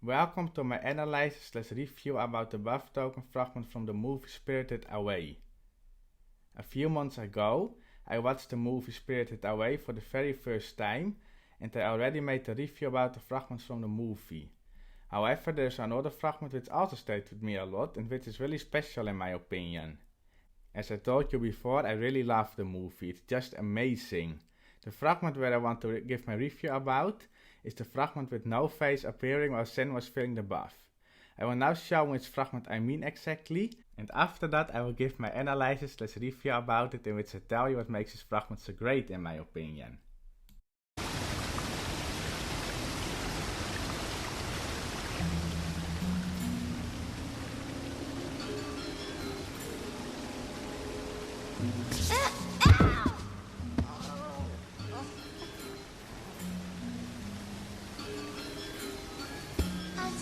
Welcome to my analysis/review about the buff token fragment from the movie Spirited Away. A few months ago, I watched the movie Spirited Away for the very first time, and I already made a review about the fragments from the movie. However, there's another fragment which also stayed with me a lot and which is really special in my opinion. As I told you before, I really love the movie, it's just amazing. The fragment where I want to give my review about is the fragment with no face appearing while Sen was filling the buff. I will now show which fragment I mean exactly, and after that I will give my analysis/review about it, in which I tell you what makes this fragment so great in my opinion.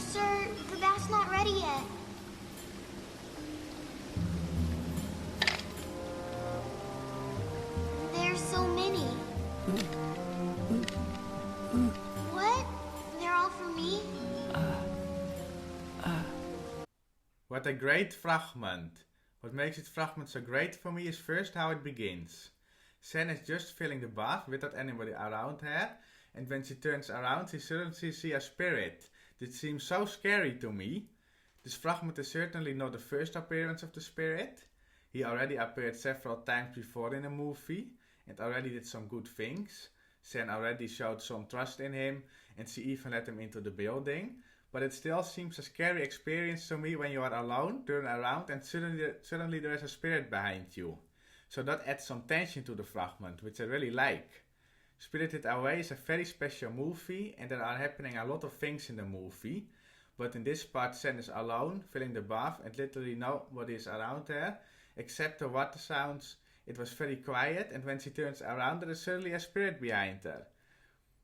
Sir, the bath's not ready yet. There's so many. What? They're all for me? What a great fragment! What makes this fragment so great for me is first how it begins. Sen is just filling the bath without anybody around her, and when she turns around she suddenly sees a spirit. This seems so scary to me. This fragment is certainly not the first appearance of the spirit. He already appeared several times before in the movie and already did some good things. Sen already showed some trust in him and she even let him into the building. But it still seems a scary experience to me when you are alone, turn around and suddenly there is a spirit behind you. So that adds some tension to the fragment, which I really like. Spirited Away is a very special movie and there are happening a lot of things in the movie. But in this part Sen is alone, filling the bath and literally nobody is around her. Except the water sounds, it was very quiet, and when she turns around there is suddenly a spirit behind her.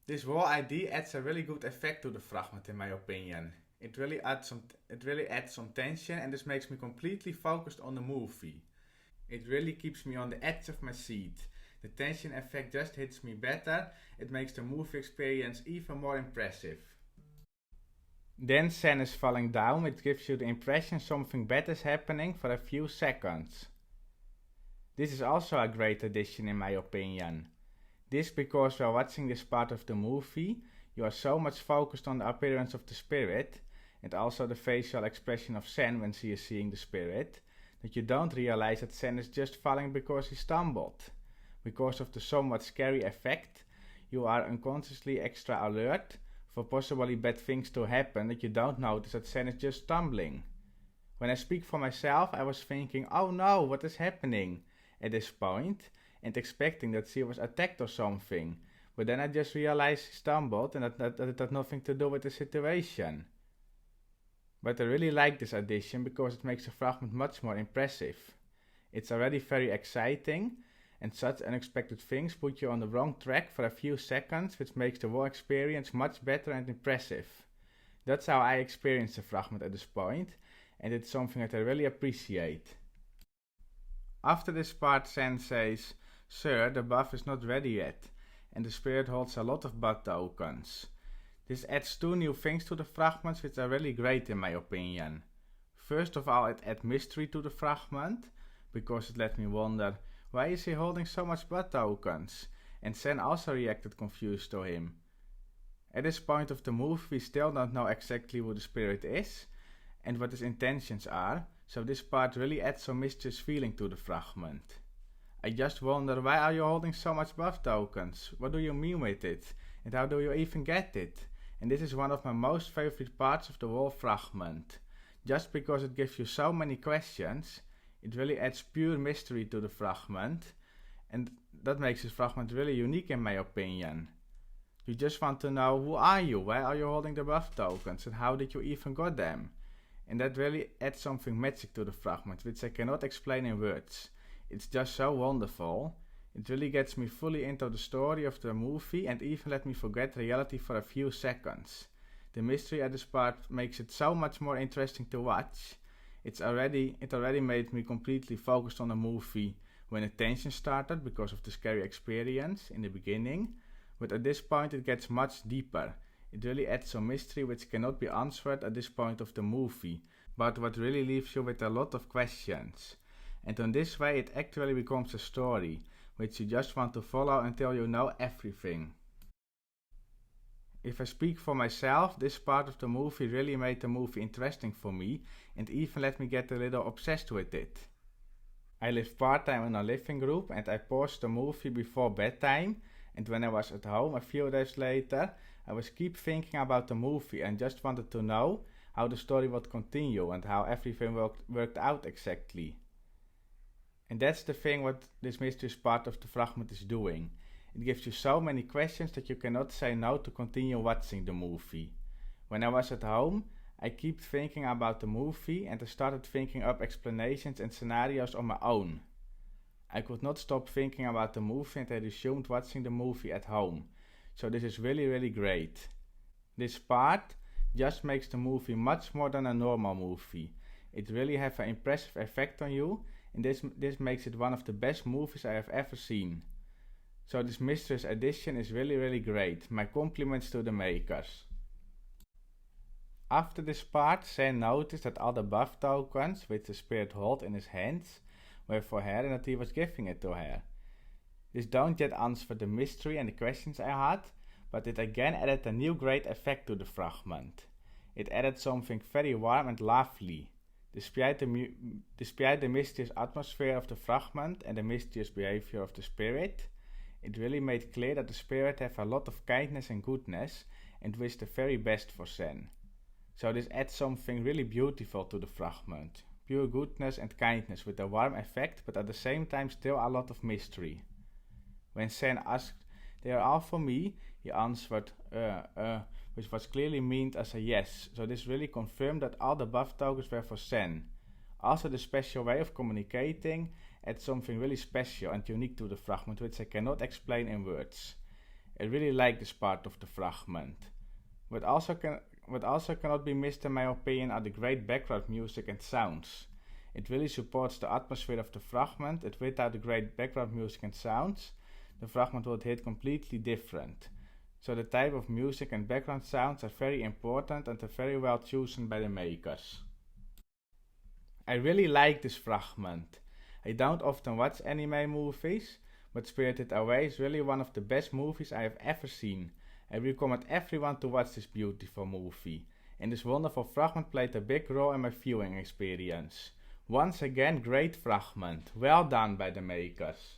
This whole idea adds a really good effect to the fragment in my opinion. It really adds some tension, and this makes me completely focused on the movie. It really keeps me on the edge of my seat. The tension effect just hits me better, it makes the movie experience even more impressive. Then Sen is falling down, which gives you the impression something bad is happening for a few seconds. This is also a great addition in my opinion. This because while watching this part of the movie, you are so much focused on the appearance of the spirit, and also the facial expression of Sen when she is seeing the spirit, that you don't realize that Sen is just falling because he stumbled. Because of the somewhat scary effect, you are unconsciously extra alert for possibly bad things to happen, that you don't notice that Sen is just stumbling. When I speak for myself, I was thinking, oh no, what is happening at this point, and expecting that she was attacked or something. But then I just realized she stumbled and that it had nothing to do with the situation. But I really like this addition because it makes the fragment much more impressive. It's already very exciting, and such unexpected things put you on the wrong track for a few seconds, which makes the whole experience much better and impressive. That's how I experience the fragment at this point, and it's something that I really appreciate. After this part Sen says, "Sir, the buff is not ready yet," and the spirit holds a lot of buff tokens. This adds two new things to the fragments which are really great in my opinion. First of all, it adds mystery to the fragment, because it let me wonder, why is he holding so much butt tokens? And Sen also reacted confused to him. At this point of the movie we still don't know exactly who the spirit is and what his intentions are, so this part really adds some mysterious feeling to the fragment. I just wonder, why are you holding so much buff tokens? What do you mean with it? And how do you even get it? And this is one of my most favorite parts of the whole fragment. Just because it gives you so many questions, it really adds pure mystery to the fragment, and that makes this fragment really unique in my opinion. You just want to know, who are you, why are you holding the buff tokens, and how did you even got them? And that really adds something magic to the fragment, which I cannot explain in words. It's just so wonderful. It really gets me fully into the story of the movie and even let me forget reality for a few seconds. The mystery at this part makes it so much more interesting to watch. It already made me completely focused on the movie when the tension started because of the scary experience in the beginning, but at this point it gets much deeper. It really adds some mystery which cannot be answered at this point of the movie, but what really leaves you with a lot of questions. And in this way it actually becomes a story, which you just want to follow until you know everything. If I speak for myself, this part of the movie really made the movie interesting for me and even let me get a little obsessed with it. I live part-time in a living group and I paused the movie before bedtime, and when I was at home a few days later, I was keep thinking about the movie and just wanted to know how the story would continue and how everything worked out exactly. And that's the thing what this mysterious part of the fragment is doing. It gives you so many questions that you cannot say no to continue watching the movie. When I was at home, I kept thinking about the movie and I started thinking up explanations and scenarios on my own. I could not stop thinking about the movie and I resumed watching the movie at home. So this is really great. This part just makes the movie much more than a normal movie. It really has an impressive effect on you, and this makes it one of the best movies I have ever seen. So this mysterious addition is really great. My compliments to the makers. After this part, Sen noticed that all the buff tokens which the spirit held in his hands were for her and that he was giving it to her. This don't yet answer the mystery and the questions I had, but it again added a new great effect to the fragment. It added something very warm and lovely. Despite the mysterious atmosphere of the fragment and the mysterious behavior of the spirit, it really made clear that the spirit have a lot of kindness and goodness and wished the very best for Sen. So this adds something really beautiful to the fragment. Pure goodness and kindness with a warm effect, but at the same time still a lot of mystery. When Sen asked, "They are all for me?" he answered, which was clearly meant as a yes. So this really confirmed that all the buff tokens were for Sen. Also the special way of communicating adds something really special and unique to the fragment, which I cannot explain in words. I really like this part of the fragment. What also cannot be missed in my opinion are the great background music and sounds. It really supports the atmosphere of the fragment, and without the great background music and sounds, the fragment would hit completely different. So the type of music and background sounds are very important and are very well chosen by the makers. I really like this fragment. I don't often watch anime movies, but Spirited Away is really one of the best movies I have ever seen. I recommend everyone to watch this beautiful movie, and this wonderful fragment played a big role in my viewing experience. Once again, great fragment. Well done by the makers.